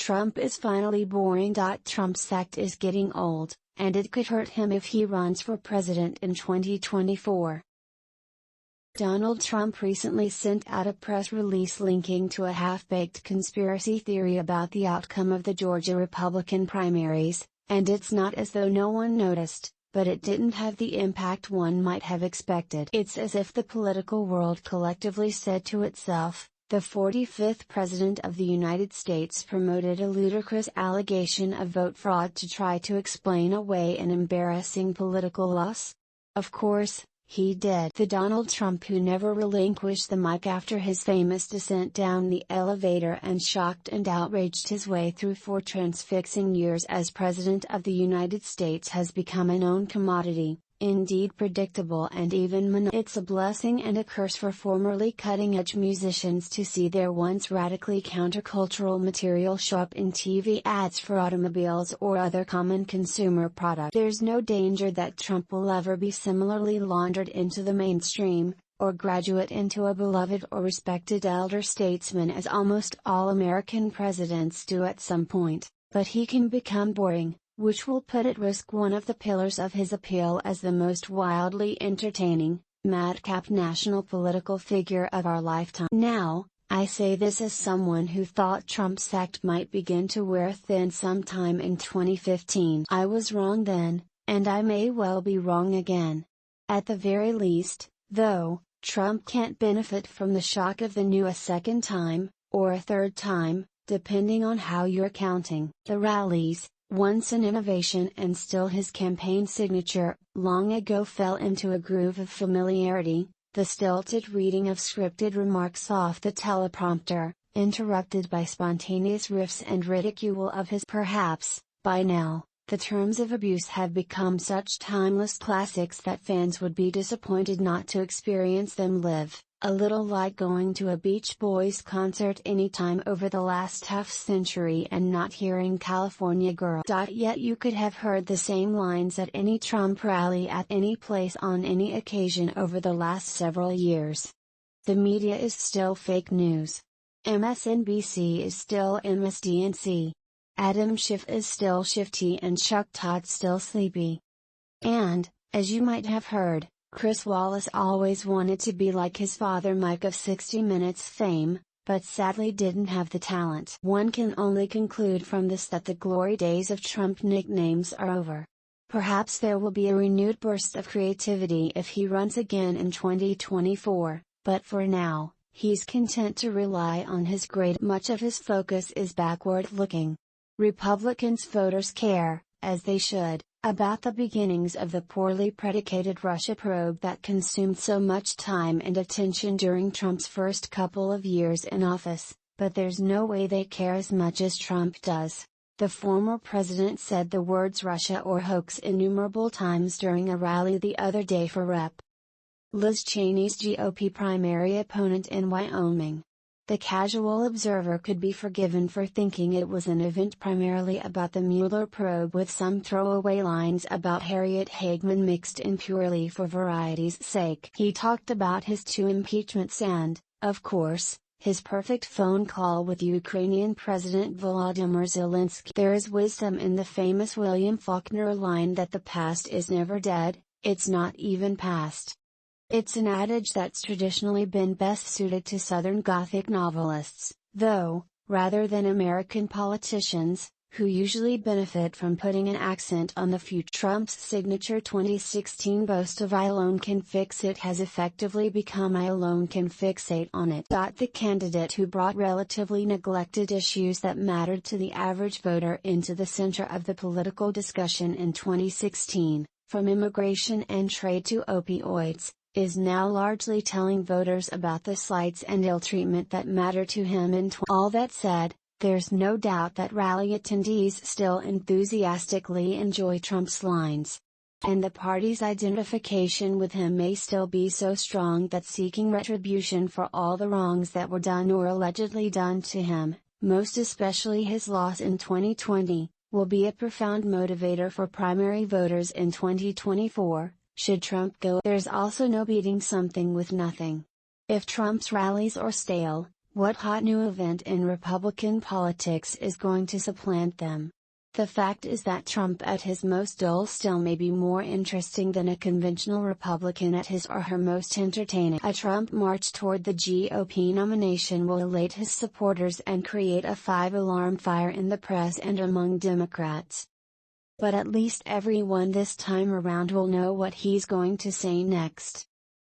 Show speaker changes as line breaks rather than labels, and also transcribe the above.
Trump is finally boring. Trump's act is getting old, and it could hurt him if he runs for president in 2024. Donald Trump recently sent out a press release linking to a half-baked conspiracy theory about the outcome of the Georgia Republican primaries, and it's not as though no one noticed, but it didn't have the impact one might have expected. It's as if the political world collectively said to itself, the 45th President of the United States promoted a ludicrous allegation of vote fraud to try to explain away an embarrassing political loss? Of course, he did. The Donald Trump who never relinquished the mic after his famous descent down the elevator and shocked and outraged his way through 4 transfixing years as President of the United States has become a known commodity, indeed predictable and even It's a blessing and a curse for formerly cutting-edge musicians to see their once radically countercultural material show up in TV ads for automobiles or other common consumer products. There's no danger that Trump will ever be similarly laundered into the mainstream, or graduate into a beloved or respected elder statesman as almost all American presidents do at some point, but he can become boring, which will put at risk one of the pillars of his appeal as the most wildly entertaining, madcap national political figure of our lifetime. Now, I say this as someone who thought Trump's act might begin to wear thin sometime in 2015. I was wrong then, and I may well be wrong again. At the very least, though, Trump can't benefit from the shock of the new a second time, or a third time, depending on how you're counting. The rallies, once an innovation and still his campaign signature, long ago fell into a groove of familiarity, the stilted reading of scripted remarks off the teleprompter, interrupted by spontaneous riffs and ridicule of his. Perhaps, by now, the terms of abuse have become such timeless classics that fans would be disappointed not to experience them live, a little like going to a Beach Boys concert anytime over the last half-century and not hearing California Girl. Yet you could have heard the same lines at any Trump rally at any place on any occasion over the last several years. The media is still fake news. MSNBC is still MSDNC. Adam Schiff is still shifty and Chuck Todd still sleepy. And, as you might have heard, Chris Wallace always wanted to be like his father Mike of 60 Minutes fame, but sadly didn't have the talent. One can only conclude from this that the glory days of Trump nicknames are over. Perhaps there will be a renewed burst of creativity if he runs again in 2024, but for now, he's content to rely on his grade. Much of his focus is backward-looking. Republicans voters care, as they should, about the beginnings of the poorly predicated Russia probe that consumed so much time and attention during Trump's first couple of years in office, but there's no way they care as much as Trump does. The former president said the words Russia or hoax innumerable times during a rally the other day for Rep. Liz Cheney's GOP primary opponent in Wyoming. The casual observer could be forgiven for thinking it was an event primarily about the Mueller probe with some throwaway lines about Harriet Hagman mixed in purely for variety's sake. He talked about his 2 impeachments and, of course, his perfect phone call with Ukrainian President Volodymyr Zelensky. There is wisdom in the famous William Faulkner line that the past is never dead, it's not even past. It's an adage that's traditionally been best suited to Southern Gothic novelists, though, rather than American politicians, who usually benefit from putting an accent on the future. Trump's signature 2016 boast of "I alone can fix it" has effectively become "I alone can fixate on it." The candidate who brought relatively neglected issues that mattered to the average voter into the center of the political discussion in 2016, from immigration and trade to opioids, is now largely telling voters about the slights and ill-treatment that matter to him in All that said, there's no doubt that rally attendees still enthusiastically enjoy Trump's lines. And the party's identification with him may still be so strong that seeking retribution for all the wrongs that were done or allegedly done to him, most especially his loss in 2020, will be a profound motivator for primary voters in 2024. Should Trump go, there's also no beating something with nothing. If Trump's rallies are stale, What hot new event in Republican politics is going to supplant them? The fact is that Trump at his most dull still may be more interesting than a conventional Republican at his or her most entertaining. A Trump march toward the GOP nomination will elate his supporters and create a five-alarm fire in the press and among Democrats. But at least everyone this time around will know what he's going to say next.